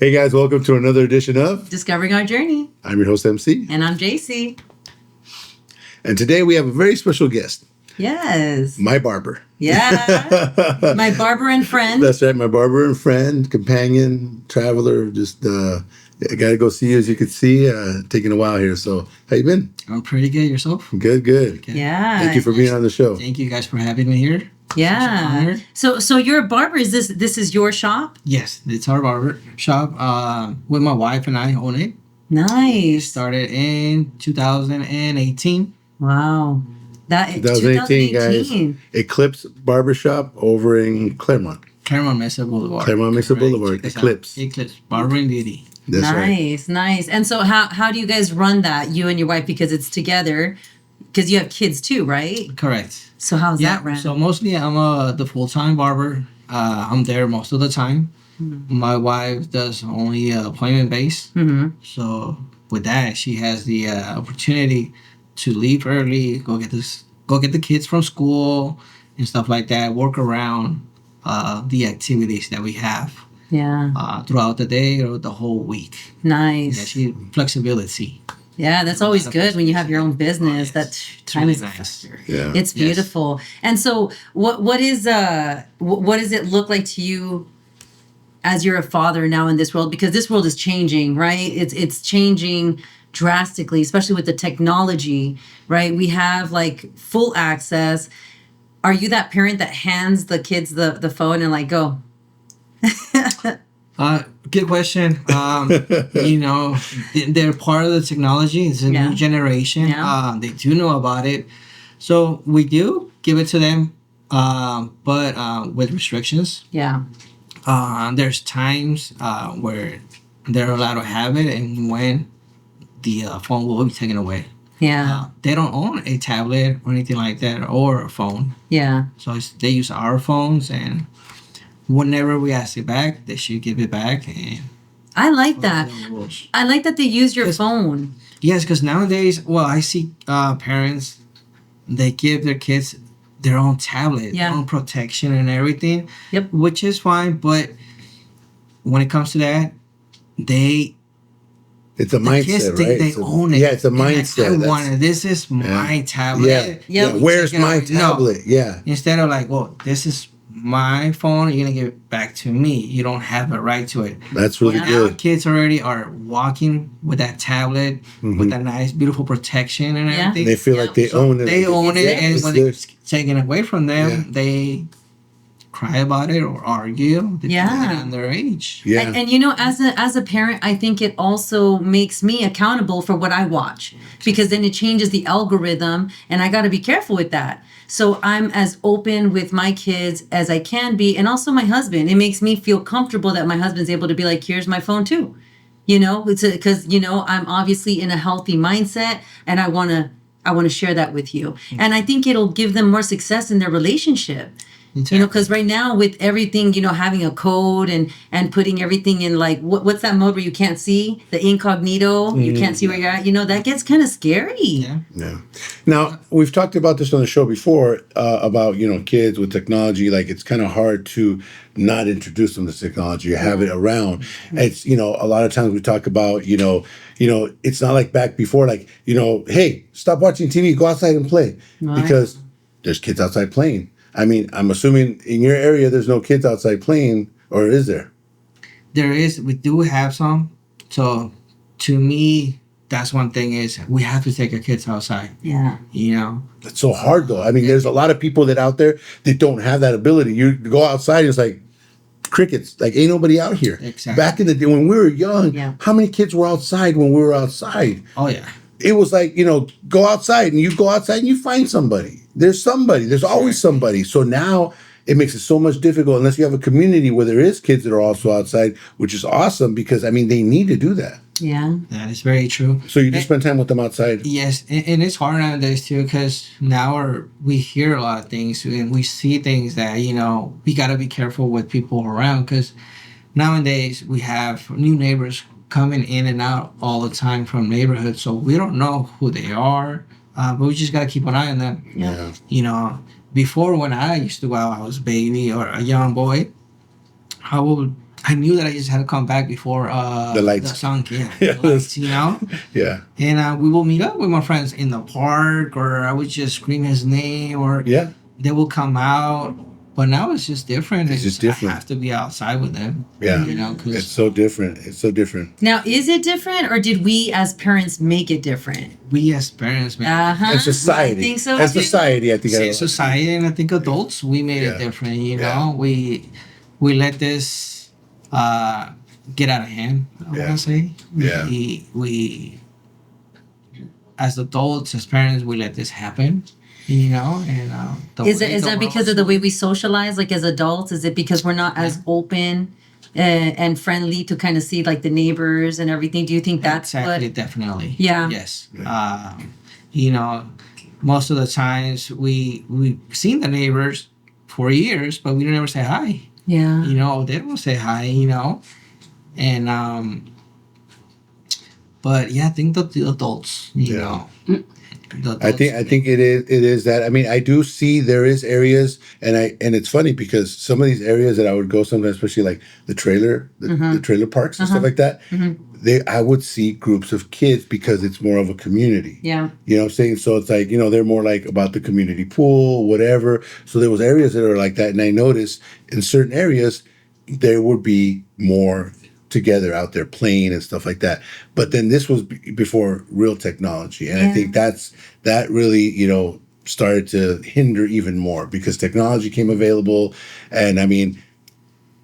Hey guys, welcome to another edition of Discovering Our Journey. I'm your host, MC. And I'm JC. And today we have a very special guest. Yes. My barber. Yeah. My barber and friend. That's right, my barber and friend, companion, traveler. Just I got to go see you, as you can see. Taking a while here. So how you been? I'm pretty good. Yourself? Good. Okay. Yeah. Thank you for being on the show. Thank you guys for having me here. Yeah. So you're a barber. Is this is your shop? Yes, it's our barber shop. With my wife and I own it. Nice. Started in 2018. Wow. 2018, guys. Eclipse Barber Shop over in Claremont. Claremont Mesa Boulevard. Claremont Mesa Boulevard. Eclipse. Eclipse Barber and Beauty. That's right. Nice. And so how do you guys run that, you and your wife, because it's together? Because you have kids too, right? Correct. So how's that run? So mostly I'm the full-time barber. I'm there most of the time. Mm-hmm. My wife does only appointment based. Mm-hmm. So with that, she has the opportunity to leave early, go get the kids from school and stuff like that. Work around the activities that we have. Yeah. Throughout the day or the whole week. Nice. Yeah, flexibility. Yeah, that's always good when you have your own business. That time is nice. Yeah. It's beautiful. Yes. And so, what does it look like to you as you're a father now in this world? Because this world is changing, right? It's changing drastically, especially with the technology, right? We have like full access. Are you that parent that hands the kids the phone and like go? Good question. They're part of the technology. It's a new generation. Yeah. They do know about it. So we do give it to them, but with restrictions. Yeah. There's times where they're allowed to have it and when the phone will be taken away. Yeah. They don't own a tablet or anything like that or a phone. Yeah. So they use our phones, and whenever we ask it back, they should give it back. And I like that. I like that they use your phone. Yes, because nowadays, I see parents, they give their kids their own tablet, their own protection and everything. Yep. Which is fine, but when it comes to that, it's a mindset, kids, right? They own it. Yeah, it's a mindset. I want it. This is my tablet. Yeah. Where's my tablet? No. Yeah. Instead of like, this is my phone, you're gonna give it back to me. You don't have a right to it. That's really good. Now kids already are walking with that tablet, with that nice, beautiful protection and everything. They feel like they own it. They own it, and when it's taken away from them, they cry about it or argue. Depending on their age. Yeah. And as a parent, I think it also makes me accountable for what I watch, because then it changes the algorithm, and I got to be careful with that. So I'm as open with my kids as I can be, and also my husband. It makes me feel comfortable that my husband's able to be like, here's my phone too. Because I'm obviously in a healthy mindset, and I want to share that with you. And I think it'll give them more success in their relationship. Exactly. Because right now with everything, having a code and putting everything in like, what's that mode where you can't see? The incognito, you can't see where you're at, that gets kind of scary. Yeah. Now, we've talked about this on the show before, about, kids with technology. Like, it's kind of hard to not introduce them to technology or have it around. Mm-hmm. It's, a lot of times we talk about, it's not like back before, like, hey, stop watching TV, go outside and play. Right. Because there's kids outside playing. I mean, I'm assuming in your area there's no kids outside playing, or is there? There is. We do have some. So, to me, that's one thing is we have to take our kids outside. Yeah. It's so hard, though. I mean, there's a lot of people that out there that don't have that ability. You go outside, and it's like crickets. Like, ain't nobody out here. Exactly. Back in the day when we were young, how many kids were outside when we were outside? Oh, yeah. It was like, go outside, and you go outside and you find somebody. There's always somebody. So now it makes it so much difficult unless you have a community where there is kids that are also outside, which is awesome because, they need to do that. Yeah. That is very true. So you just spend time with them outside? Yes. And it's hard nowadays, too, because now we hear a lot of things and we see things that, we got to be careful with people around because nowadays we have new neighbors coming in and out all the time from neighborhoods. So we don't know who they are. But we just got to keep an eye on them. Yeah. Before when I used to go out, I was a baby or a young boy, I would I knew that I just had to come back before The lights. the sun, yeah, Yeah, the lights, you know. Yeah. And we will meet up with my friends in the park, or I would just scream his name, or Yeah. they will come out. But now it's just different. It's just different. I have to be outside with them. Yeah. You know, It's because so different. It's so different. Now, is it different, or did we as parents make it different? we as parents, man, Uh huh. And society. I think so And too. society, I think. society, and I think adults, we made Yeah. it different. You Yeah. know, we let this get out of hand. I Yeah. want to say, Yeah. we as adults, as parents, we let this happen. You know, and Is that because of the way we socialize, like as adults? Is it because we're not as open and friendly to kind of see like the neighbors and everything? Do you think that's exactly, what? definitely, Yeah. yes. You know, most of the times we seen the neighbors for years, but we don't ever say hi. Yeah. You know, they don't say hi. You know, and but yeah, I think that the adults, you Yeah. know, the I think it is that. I mean, I do see there is areas, and it's funny because some of these areas that I would go sometimes, especially like the trailer parks and stuff like that, I would see groups of kids because it's more of a community. Yeah. You know what I'm saying? So it's like, they're more like about the community pool, whatever. So there was areas that are like that, and I noticed in certain areas there would be more together out there playing and stuff like that. But then this was before real technology, and I think that really started to hinder even more because technology came available. And I mean,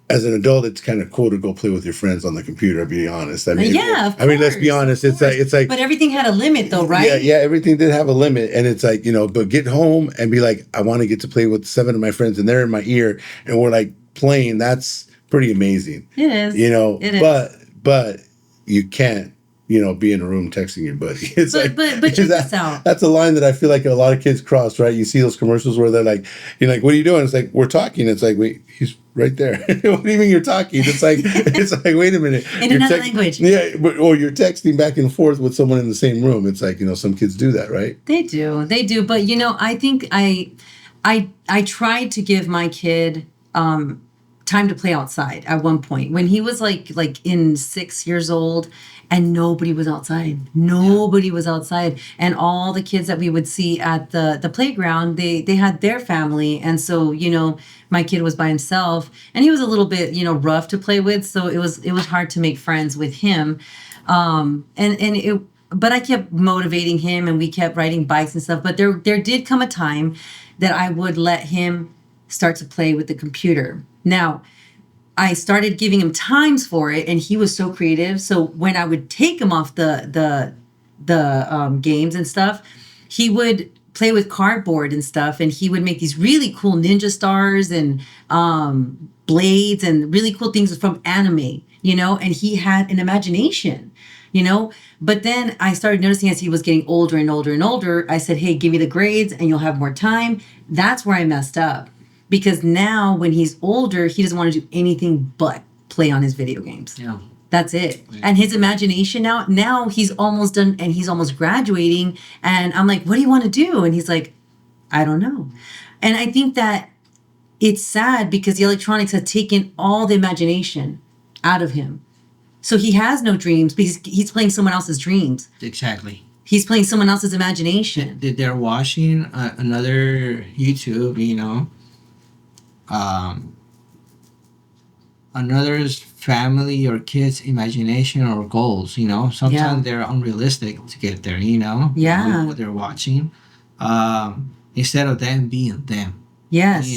as an adult, it's kind of cool to go play with your friends on the computer. To be honest, I mean, Yeah, of I mean, let's be course, honest. of It's like, But everything had a limit, though, right? yeah, yeah. Everything did have a limit, and it's like, but get home and be like, I want to get to play with 7 of my friends, and they're in my ear, and we're like playing. That's pretty amazing. It is. It is. But you can't, be in a room texting your buddy. It's But check this out. That's a line that I feel like a lot of kids cross, right? You see those commercials where they're like, you're like, what are you doing? It's like, we're talking. It's like, wait, he's right there. What do you mean you're talking? It's like, wait a minute. In You're another language. Yeah, or you're texting back and forth with someone in the same room. It's like, some kids do that, right? They do. But I think I tried to give my kid time to play outside at one point when he was like in 6 years old, and nobody was outside. Nobody was outside, and all the kids that we would see at the playground, they had their family, and so my kid was by himself, and he was a little bit rough to play with, so it was hard to make friends with him, but I kept motivating him, and we kept riding bikes and stuff. But there did come a time that I would let him start to play with the computer. Now, I started giving him times for it, and he was so creative. So when I would take him off the games and stuff, he would play with cardboard and stuff, and he would make these really cool ninja stars and blades and really cool things from anime, and he had an imagination, But then I started noticing as he was getting older and older and older, I said, hey, give me the grades and you'll have more time. That's where I messed up. Because now when he's older, he doesn't want to do anything but play on his video games. Yeah. That's it. Yeah. And his imagination now he's almost done and he's almost graduating. And I'm like, what do you want to do? And he's like, I don't know. And I think that it's sad because the electronics have taken all the imagination out of him. So he has no dreams because he's playing someone else's dreams. Exactly. He's playing someone else's imagination. They're watching another YouTube, another's family or kids' imagination or goals. Sometimes they're unrealistic to get there. Yeah. What they're watching, instead of them being them. Yes.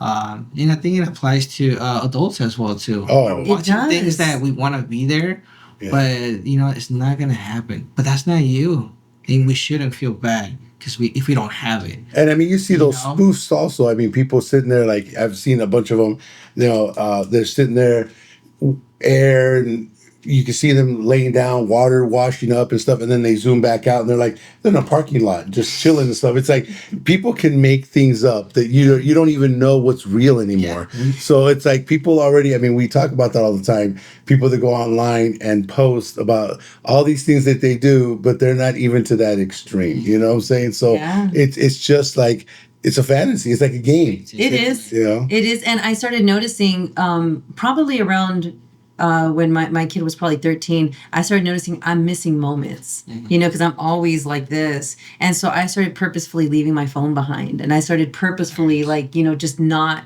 And I think it applies to adults as well too. Oh, it watching does. things that we want to be there, but it's not gonna happen. But that's not you, and we shouldn't feel bad because if we don't have it. And I mean, you see those spoofs also. I mean, people sitting there like I've seen a bunch of them. They're sitting there, air, and you can see them laying down, water washing up and stuff, and then they zoom back out and they're like they're in a parking lot just chilling and stuff. It's like people can make things up that you don't even know what's real anymore. Yeah. So it's like people already. I mean, we talk about that all the time. People that go online and post about all these things that they do, but they're not even to that extreme. You know what I'm saying? So it's just like it's a fantasy. It's like a game. It is. You know? It is. And I started noticing probably around when my kid was probably 13, I started noticing I'm missing moments, because I'm always like this. And so I started purposefully leaving my phone behind. And I started purposefully just not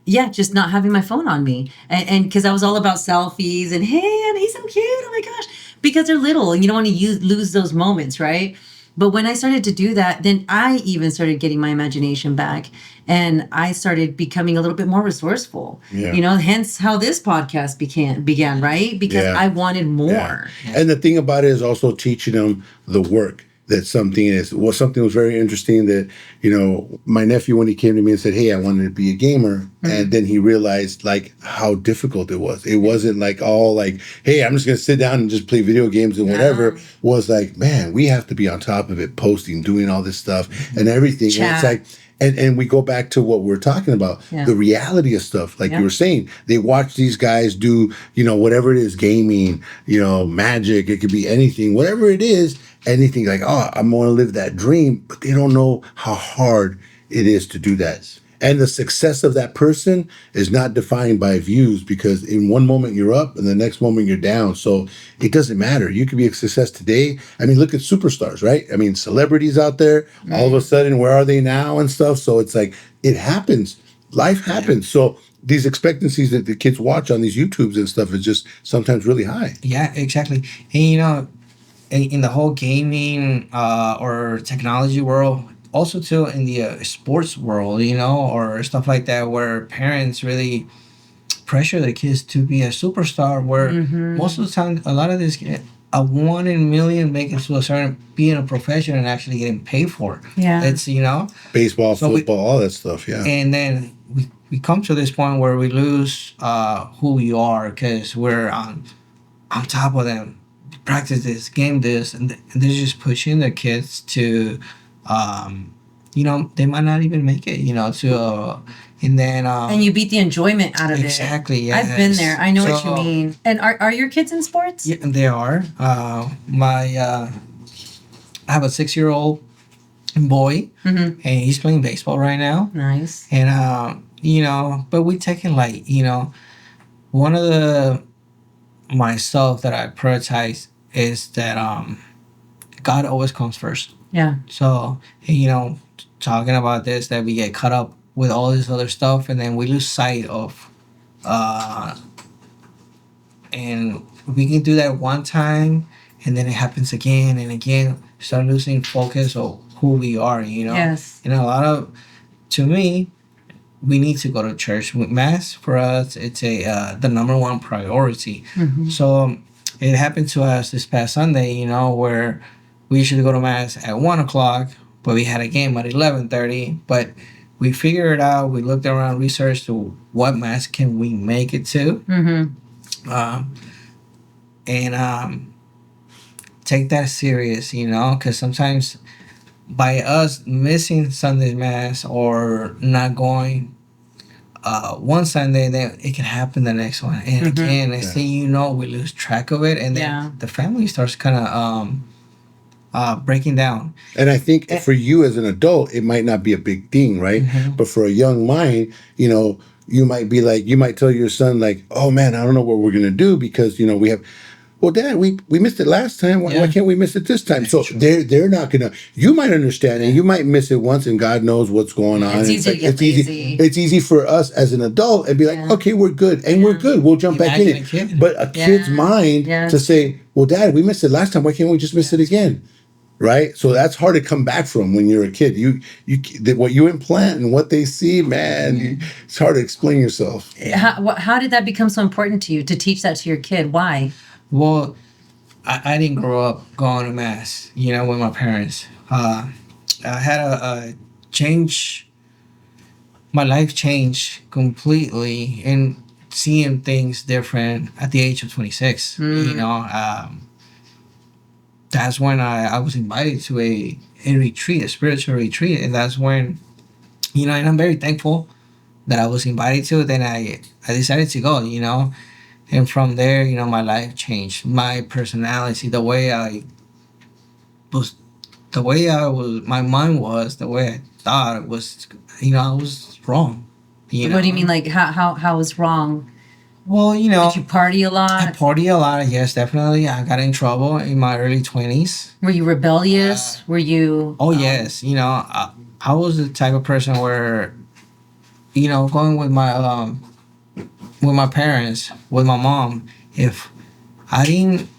having my phone on me. And because I was all about selfies and, hey, and he's so cute. Oh my gosh. Because they're little and you don't want to lose those moments, right? But when I started to do that, then I even started getting my imagination back and I started becoming a little bit more resourceful. Yeah. Hence how this podcast began, right? Because I wanted more. Yeah. And the thing about it is also teaching them the work that something is. Well, something was very interesting that, my nephew, when he came to me and said, hey, I wanted to be a gamer. And then he realized like how difficult it was. It wasn't like all like, hey, I'm just going to sit down and just play video games and whatever. Was like, man, we have to be on top of it, posting, doing all this stuff and everything. Chat. And it's like, and we go back to what we're talking about, the reality of stuff. Like you were saying, they watch these guys do, whatever it is, gaming, magic. It could be anything, whatever it is, anything like, oh, I'm going to live that dream. But they don't know how hard it is to do that. And the success of that person is not defined by views because in one moment you're up and the next moment you're down. So it doesn't matter. You could be a success today. I mean, look at superstars, right? I mean, celebrities out there, all of a sudden, where are they now and stuff? So it's like, it happens. Life happens. So these expectancies that the kids watch on these YouTubes and stuff is just sometimes really high. Yeah, exactly. And, in the whole gaming or technology world, also too in the sports world, or stuff like that, where parents really pressure their kids to be a superstar. Where most of the time, a lot of this, a 1 in a million make it to a certain being a profession and actually getting paid for. Yeah, it's baseball, football, all that stuff. Yeah, and then we come to this point where we lose who we are because we're on top of them. Practice this, game this, and they're just pushing their kids to, they might not even make it, and then and you beat the enjoyment out of it. Exactly. Yes. I've been there. I know what you mean. And are your kids in sports? Yeah, they are. I have a 6-year-old boy, and he's playing baseball right now. Nice. And but we take it light. One of the myself that I prioritize is that God always comes first. Yeah. So, talking about this, that we get caught up with all this other stuff and then we lose sight of and we can do that one time and then it happens again and again, start losing focus of who we are, Yes. And to me, we need to go to church. Mass for us, it's the number one priority. So it happened to us this past Sunday, where we usually go to Mass at 1:00, but we had a game at 11:30. But we figured it out. We looked around, researched to what Mass can we make it to. And take that serious, because sometimes by us missing Sunday Mass or not going one Sunday, then it can happen the next one. And again, next thing we lose track of it. And then the family starts kind of breaking down. And I think for you as an adult, it might not be a big thing, right? But for a young mind, you might be like, you might tell your son like, oh man, I don't know what we're going to do because, we have, well, Dad, we missed it last time. Why can't we miss it this time? So they're not gonna. You might understand, and you might miss it once, and God knows what's going on. It's easy. It's easy for us as an adult and be like, okay, we're good, and we're good. We'll jump back in it. But a kid's mind to say, well, Dad, we missed it last time. Why can't we just miss it again? Right? So that's hard to come back from when you're a kid. You what you implant and what they see, man. It's hard to explain yourself. How did that become so important to you to teach that to your kid? Why? Well, I didn't grow up going to Mass, with my parents. I had a change. My life changed completely and seeing things different at the age of 26. That's when I was invited to a retreat, a spiritual retreat. And that's when, and I'm very thankful that I was invited to it. Then I decided to go, And from there, my life changed. My personality, the way I was, my mind was, the way I thought was, I was wrong. What do you mean? Like how was wrong? Well, Did you party a I lot? party a lot. Yes, definitely. I got in trouble in my early 20s. Were you rebellious? Were you? Oh yes, I was the type of person where, going with my parents, with my mom, if I didn't,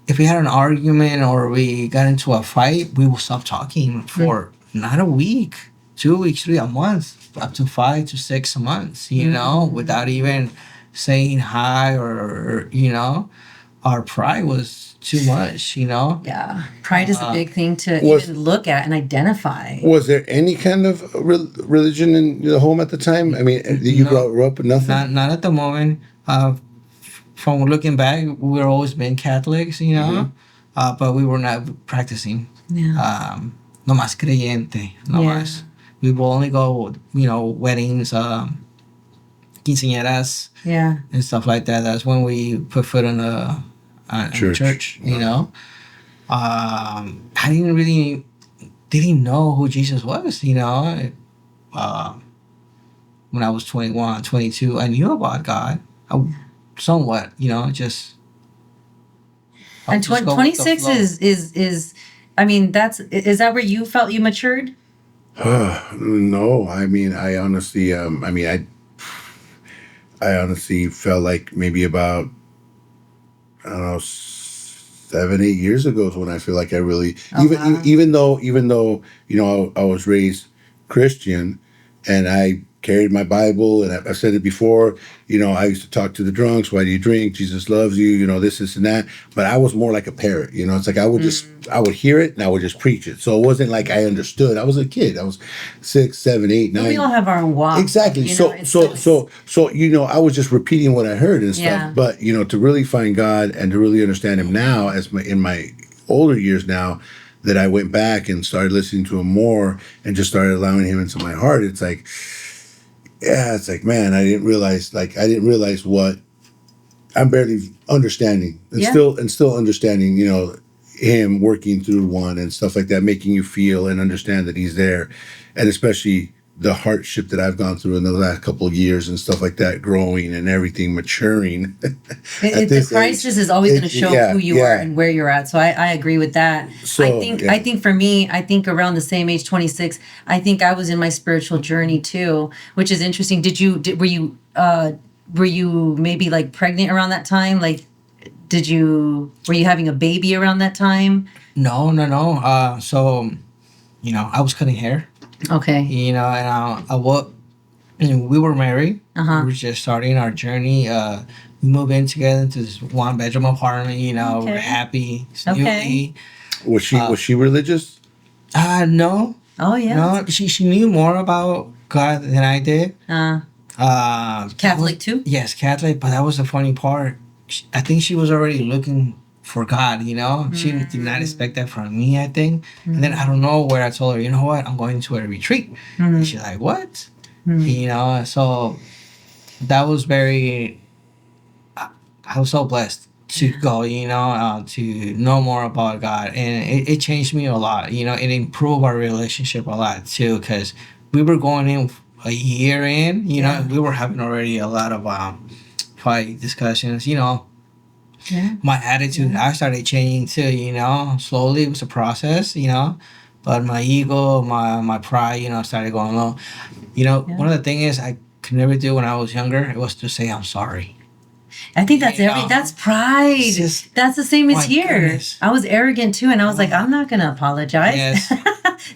if we had an argument or we got into a fight, we will stop talking for not a week, 2 weeks, a month, up to 5 to 6 months, without even saying hi or, our pride was too much. Yeah, pride is a big thing to Was- even look at and identify. Was there any kind of religion in the home at the time? I mean, did you No. grow up with nothing? Not at the moment. From looking back, we've always been Catholics, but we were not practicing. Yeah. No más creyente, no Yeah. más. We will only go, weddings, quinceañeras, Yeah. and stuff like that. That's when we put foot in a church. I didn't know who Jesus was. When I was 21, 22, I knew about God. Somewhat, just. And I'll just go with the 26 flow. is I mean, is that where you felt you matured? No, I mean, I honestly felt like maybe about, I don't know, 7, 8 years ago is when I feel like I really, Wow. even though I was raised Christian, and I carried my Bible, and I've said it before. I used to talk to the drunks. Why do you drink? Jesus loves you. This and that. But I was more like a parrot. It's like I would hear it and I would just preach it. So it wasn't like I understood. I was a kid. I was 6, 7, 8, 9. But we all have our own walk. Exactly. It's So I was just repeating what I heard and stuff. Yeah. But to really find God and to really understand Him now, in my older years now, that I went back and started listening to Him more and just started allowing Him into my heart. It's like, yeah, it's like, man, I didn't realize what I'm barely understanding, and Yeah. still understanding, Him working through one and stuff like that, making you feel and understand that He's there, and especially the hardship that I've gone through in the last couple of years and stuff like that, growing and everything, maturing. The crisis is always going to show who you are and where you're at. So I agree with that. So, I think for me, around the same age, 26, I think I was in my spiritual journey too, which is interesting. Were you maybe like pregnant around that time? Like, were you having a baby around that time? No. So, I was cutting hair. Okay. And we were married. Uh-huh. We were just starting our journey. We moved in together into this 1-bedroom apartment. We're happy. Okay. Was she religious? No. Oh yeah. No, she knew more about God than I did. Catholic too? Yes, Catholic. But that was the funny part. I think she was already looking for God, She did not expect that from me, I think. And then I don't know where I told her, you know what, I'm going to a retreat. And she's like, what? So that was very, I was so blessed to go, to know more about God. And it changed me a lot, it improved our relationship a lot too, because we were going in a year in, we were having already a lot of fight discussions, Yeah. my attitude, I started changing too, slowly. It was a process, but my ego, my pride, started going low. One of the things I could never do when I was younger, it was to say I'm sorry. I think that's pride. That's the same as here. Goodness. I was arrogant too, and I was like, I'm not gonna apologize. Yes.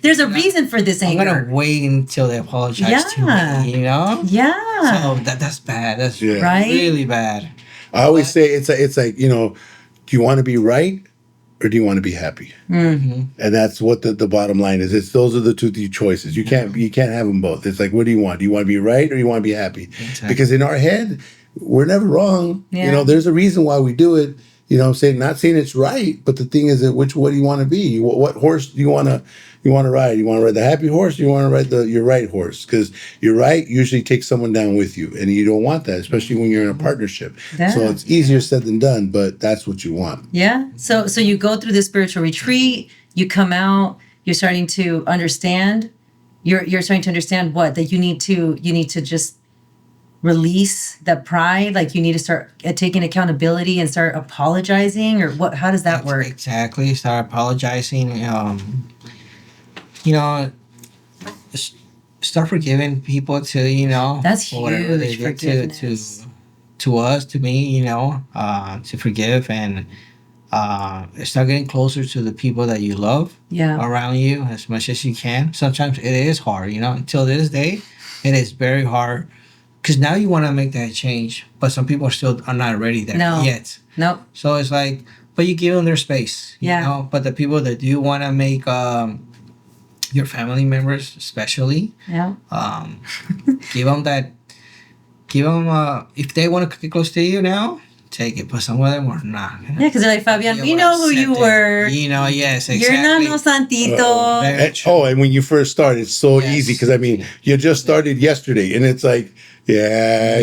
There's a reason for this I'm anger. gonna wait until they apologize to me, Yeah. So that's bad. That's Right? really bad. I always say it's like, do you want to be right or do you want to be happy? Mm-hmm. And that's what the bottom line is. Those are the two choices. You can't have them both. It's like, what do you want? Do you want to be right or you want to be happy? Exactly. Because in our head, we're never wrong. Yeah. There's a reason why we do it. I'm saying, not saying it's right, but the thing is that what do you want to be? What horse do you want to ride? You want to ride the happy horse, or you want to ride your right horse? Because your right usually takes someone down with you, and you don't want that, especially when you're in a partnership. Yeah. So it's easier said than done, but that's what you want. Yeah. So you go through this spiritual retreat, you come out, you're starting to understand you're starting to understand what that you need to just release the pride, like you need to start taking accountability and start apologizing, or what? How does that work? Exactly. Start apologizing. You know, s- start forgiving people to That's for whatever they huge, did forgiveness. to us, to me, to forgive and start getting closer to the people that you love Yeah. around you as much as you can. Sometimes it is hard, until this day, it is very hard because now you want to make that change, but some people are not ready there No. yet. Nope. So it's like, but you give them their space, Yeah. But the people that do want to make your family members, especially, Yeah. give them that. Give them if they want to get close to you now, take it. But some of them are not. Yeah, because they're like, Fabian, You we would know who you accept it. were. Yes, You're not exactly. no santito. Very And, true. and when you first started, it's so Yes. easy because I mean, you just started yesterday, and it's like, yeah,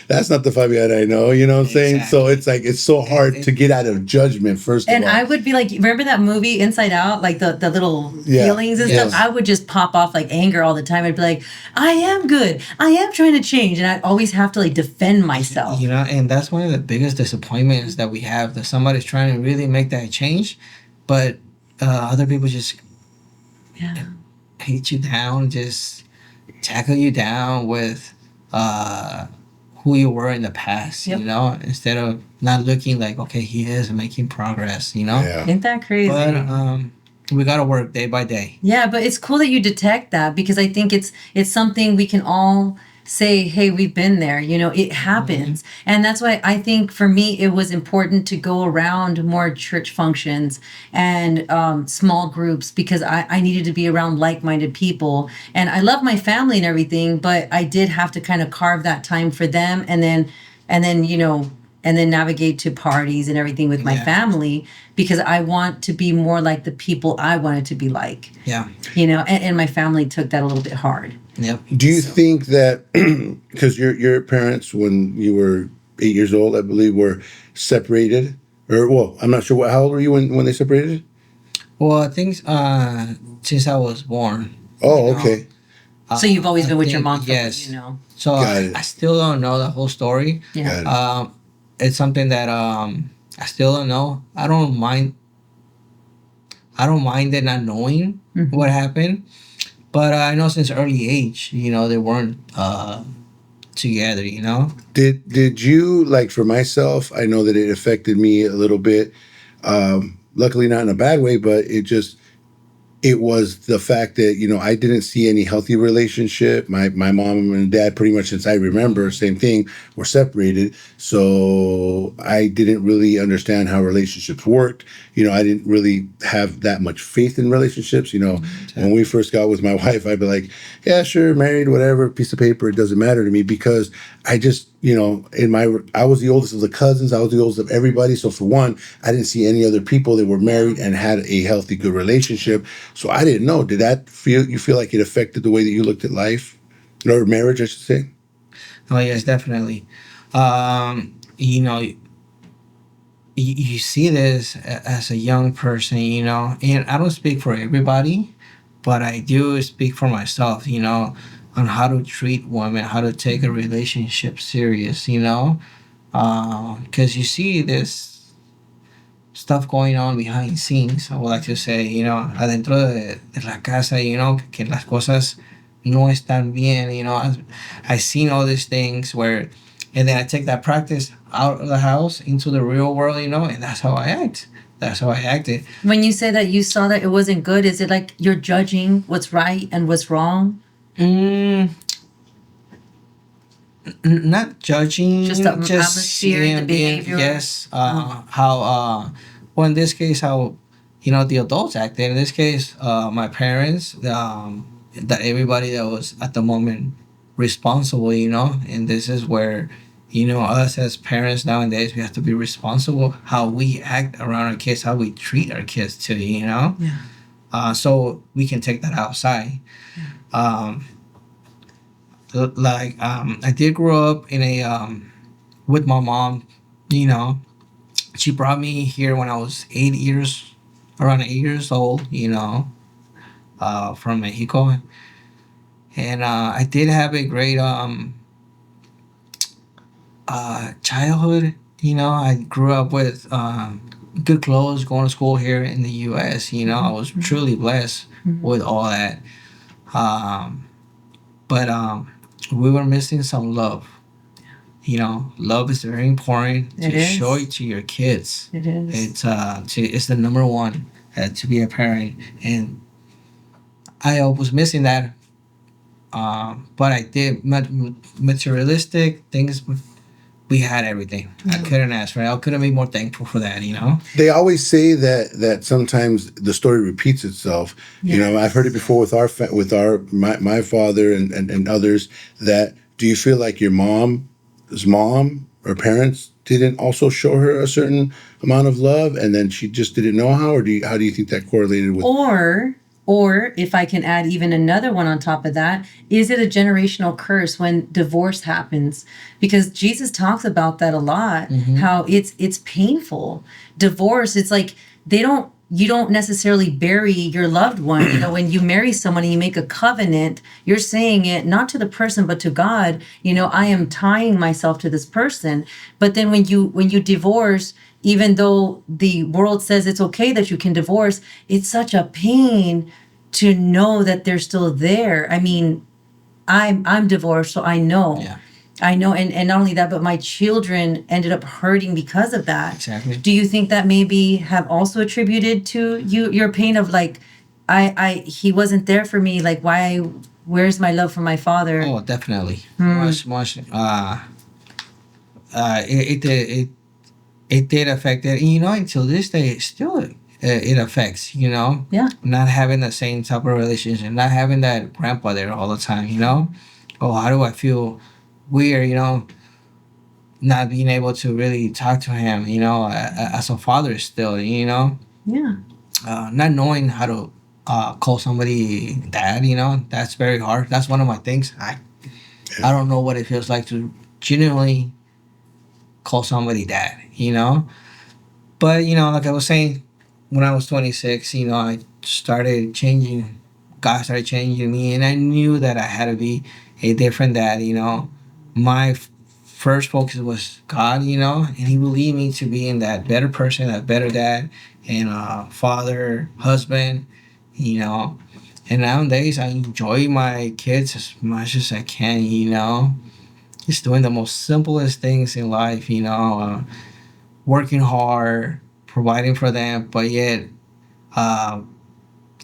that's not the Fabian I know. You know what I'm saying? So Exactly. it's like it's so hard to get out of judgment. First And of all, I would be like, remember that movie Inside Out, like the little Yeah. feelings and Yes. stuff. I would just pop off like anger all the time. I'd be like, I am good. I am trying to change, and I always have to like defend myself. And that's one of the biggest disappointments that we have, that somebody's trying to really make that change, but other people just Yeah. hate you down, just tackle you down with who you were in the past, Yep. instead of not looking like, okay, he is making progress, yeah. Ain't that crazy? But we gotta work day by day. Yeah, but it's cool that you detect that, because I think it's something we can all say, hey, we've been there. It happens. And that's why I think for me it was important to go around more church functions and small groups, because I needed to be around like-minded people. And I love my family and everything, but I did have to kind of carve that time for them, and then and then navigate to parties and everything with my Yeah. family, because I want to be more like the people I wanted to be like. Yeah. And my family took that a little bit hard. Yep. Do you think that because your parents, when you were 8 years old, I believe, were separated, or well, I'm not sure how old were you when they separated? Well, I think since I was born. Oh, you know, okay. So you've always I been with your think- mom. Yes. From. So Got it. I still don't know the whole story. Yeah. Got it. It's something that I still don't know. I don't mind. I don't mind it not knowing Mhm. what happened, but I know since early age, they weren't together. Did you, like, for myself? I know that it affected me a little bit. Luckily, not in a bad way, but it was the fact that I didn't see any healthy relationship. My mom and dad, pretty much since I remember, same thing, were separated. So I didn't really understand how relationships worked. I didn't really have that much faith in relationships. When we first got with my wife, I'd be like, yeah, sure, married, whatever, piece of paper, it doesn't matter to me, because I just, I was the oldest of the cousins. I was the oldest of everybody. So for one, I didn't see any other people that were married and had a healthy, good relationship. So I didn't know. Did you feel like it affected the way that you looked at life, or marriage, I should say? Oh yes, definitely. You see this as a young person, and I don't speak for everybody, but I do speak for myself, on how to treat women, how to take a relationship serious, because you see this stuff going on behind scenes. I would like to say, adentro de la casa, que las cosas no están bien, I've seen all these things where, and then I take that practice out of the house into the real world, and that's how I act. That's how I acted. When you say that you saw that it wasn't good, is it like you're judging what's right and what's wrong? Not judging, Just the atmosphere, the behavior? Yes, how well, in this case, how the adults acted. In this case, my parents, that everybody that was at the moment responsible, and this is where us as parents nowadays, we have to be responsible how we act around our kids, how we treat our kids too, Yeah. so we can take that outside. I did grow up in a with my mom. She brought me here when I was around 8 years old. from Mexico, and I did have a great childhood. You know, I grew up with good clothes, going to school here in the U.S. You know, I was truly blessed with all that. Um, but we were missing some love. You know, love is very important It to is. show it to your kids. It is. It's the number one to be a parent, and I was missing that. But I did materialistic things. We had everything. I couldn't ask for it. I couldn't be more thankful for that. You know. They always say that sometimes the story repeats itself. You know, I've heard it before with my father and others. That do you feel like your mom's mom or parents didn't also show her a certain amount of love, and then she just didn't know how, or how do you think that correlated with? Or if I can add even another one on top of that, is it a generational curse when divorce happens? Because Jesus talks about that a lot, how it's painful. Divorce, it's like you don't necessarily bury your loved one. You know, when you marry someone and you make a covenant, you're saying it not to the person but to God. You know, I am tying myself to this person. But then when you divorce, even though the world says it's okay that you can divorce, it's such a pain to know that they're still there. I mean, I'm divorced, so I know. Yeah. I know, and not only that, but my children ended up hurting because of that. Exactly. Do you think that maybe have also attributed to your pain of like, he wasn't there for me, like where's my love for my father? Oh, definitely. Much. It did affect it. And, you know, until this day, it affects. You know. Yeah. Not having the same type of relationship, not having that grandpa there all the time. You know. Oh, how do I feel? Weird, you know, not being able to really talk to him, you know, as a father still, you know. Yeah. Not knowing how to call somebody dad, you know, that's very hard. That's one of my things. I don't know what it feels like to genuinely call somebody dad, you know. But, you know, like I was saying, when I was 26, you know, I started changing. God started changing me, and I knew that I had to be a different dad, you know. My first focus was God, you know, and He will lead me to being that better person, that better dad, and father, husband, you know. And nowadays, I enjoy my kids as much as I can, you know. Just doing the most simplest things in life, you know, working hard, providing for them, but yet uh,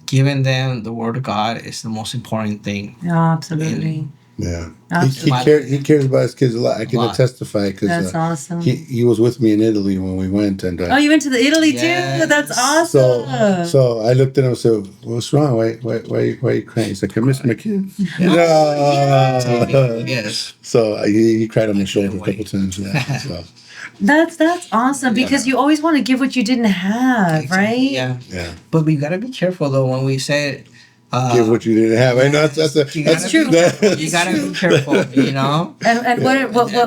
giving them the word of God is the most important thing. Oh, absolutely. Yeah, Absolutely. he cares about his kids a lot. I can lot. testify because That's awesome. he was with me in Italy when we went, and Oh, you went to the Italy Yes. too? That's awesome. so I looked at him and said, "What's wrong? Why are you crying?" He's like, "I miss my kids." Yes. So he cried on my shoulder a couple times. Yeah, so That's awesome because you always want to give what you didn't have, right? Yeah. yeah, But we gotta be careful though when we say give what you didn't have. I know that's true. You gotta be careful, you know. And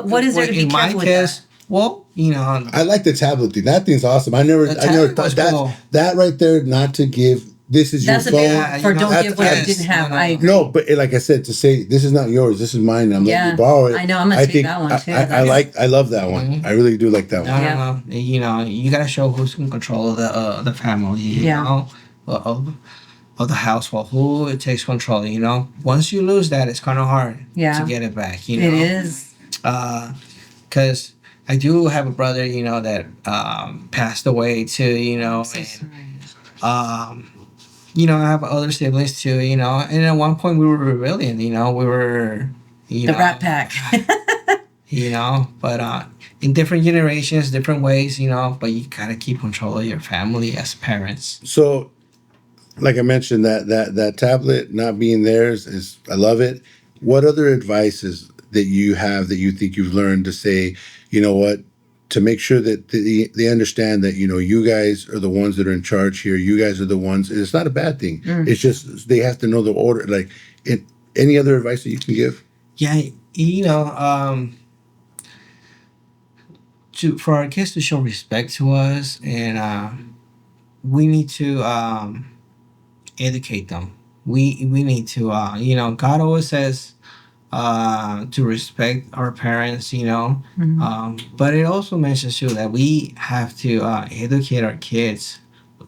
what is there to be in my careful with case, that? well, you know, I like the tablet thing. That thing's awesome. I never tablet thought was that cool. that right there. Not to give. This is That's a your big phone. one for you know, don't give what you yes. didn't have. No, no, I no. agree. No, but like I said, to say this is not yours, this is mine. I'm letting you borrow it. I know. I'm gonna take that one too. I love that one. I really do like that one. No. You know, you gotta show who's in control of the family. You know, of the household, who it takes control. You know, once you lose that, it's kind of hard to get it back. You know, It is. Because I do have a brother, you know, that passed away too. You know, So and sorry. you know, I have other siblings too. You know, and at one point we were rebellion. You know, we were The Rat Pack. you know, but in different generations, different ways, you know, but you gotta keep control of your family as parents. So, like I mentioned, that tablet not being theirs is I love it. What other advices that you have that you think you've learned to say, you know what, to make sure that they understand that you guys are the ones that are in charge here. You guys are the ones. It's not a bad thing. It's just they have to know the order. Like, any other advice that you can give? Yeah, you know, for our kids to show respect to us, and we need to educate them. we need to God always says to respect our parents, but it also mentions too that we have to educate our kids,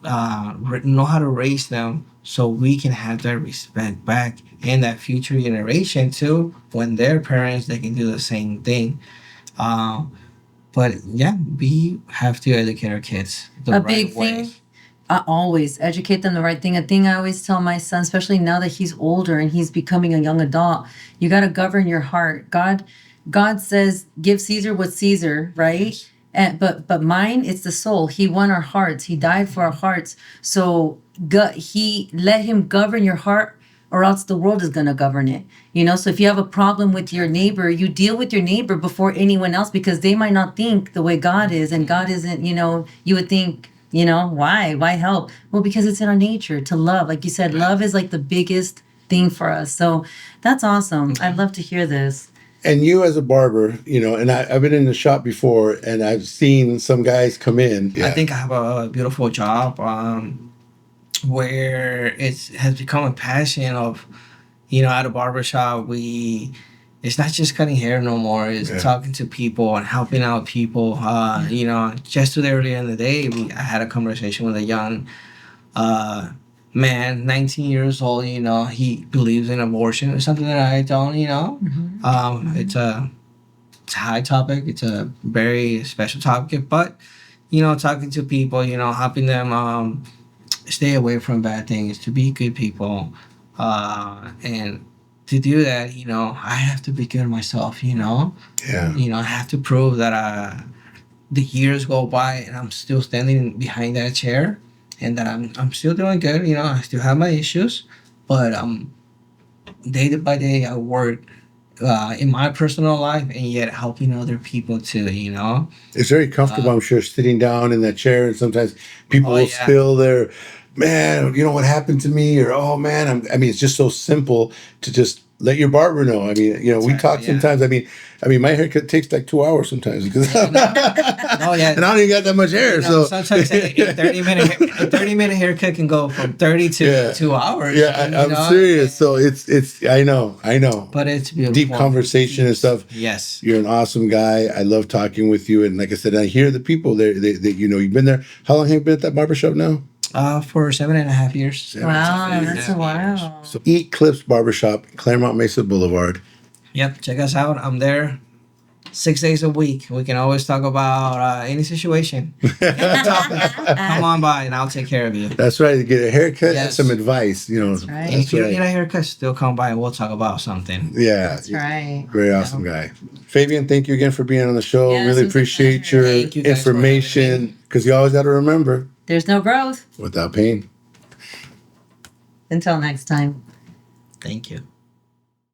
know how to raise them so we can have that respect back in that future generation too. When their parents, they can do the same thing. Uh, but yeah, we have to educate our kids the A right big way. thing, I always educate them the right thing. A thing I always tell my son, especially now that he's older and he's becoming a young adult, you got to govern your heart. God says, "Give Caesar what Caesar," right? Yes. But mine, it's the soul. He won our hearts. He died for our hearts. So he let him govern your heart, or else the world is gonna govern it. So if you have a problem with your neighbor, you deal with your neighbor before anyone else, because they might not think the way God is, and God isn't. You would think. Why help? Well, because it's in our nature to love. Like you said, love is like the biggest thing for us. So that's awesome. I'd love to hear this. And you as a barber, and I've been in the shop before, and I've seen some guys come in. I think I have a beautiful job, where it has become a passion of, at a barbershop, it's not just cutting hair no more. It's talking to people and helping out people. Just today, earlier in the day, I had a conversation with a young man, 19 years old. He believes in abortion or something that I don't. It's a high topic. It's a very special topic, but talking to people, helping them stay away from bad things, to be good people, and to do that, I have to be good myself. Yeah. I have to prove that the years go by and I'm still standing behind that chair, and that I'm still doing good. I still have my issues, but day by day I work in my personal life, and yet helping other people too. It's very comfortable, I'm sure, sitting down in that chair, and sometimes people will spill their, man, what happened to me, or oh man, it's just so simple to just let your barber know. We talk sometimes. My haircut takes like 2 hours sometimes because Oh yeah, and I don't even got that much hair. So sometimes a 30-minute haircut can go from 30 to 2 hours. Yeah, I'm serious. So it's I know. But it's beautiful. Deep conversation and stuff. Yes. You're an awesome guy. I love talking with you. And like I said, I hear the people there. You've been there. How long have you been at that barbershop now? For 7.5 years. Wow, that's a while. So Eclipse Barber Shop, Claremont Mesa Boulevard. Yep, check us out. I'm there 6 days a week. We can always talk about any situation. Come on by and I'll take care of you. That's right. Get a haircut and some advice. That's right. And if you don't need a haircut, still come by and we'll talk about something. Yeah. That's right. Very awesome guy. Fabian, thank you again for being on the show. Yes, really appreciate your information, because you always got to remember, there's no growth without pain. until next time. Thank you.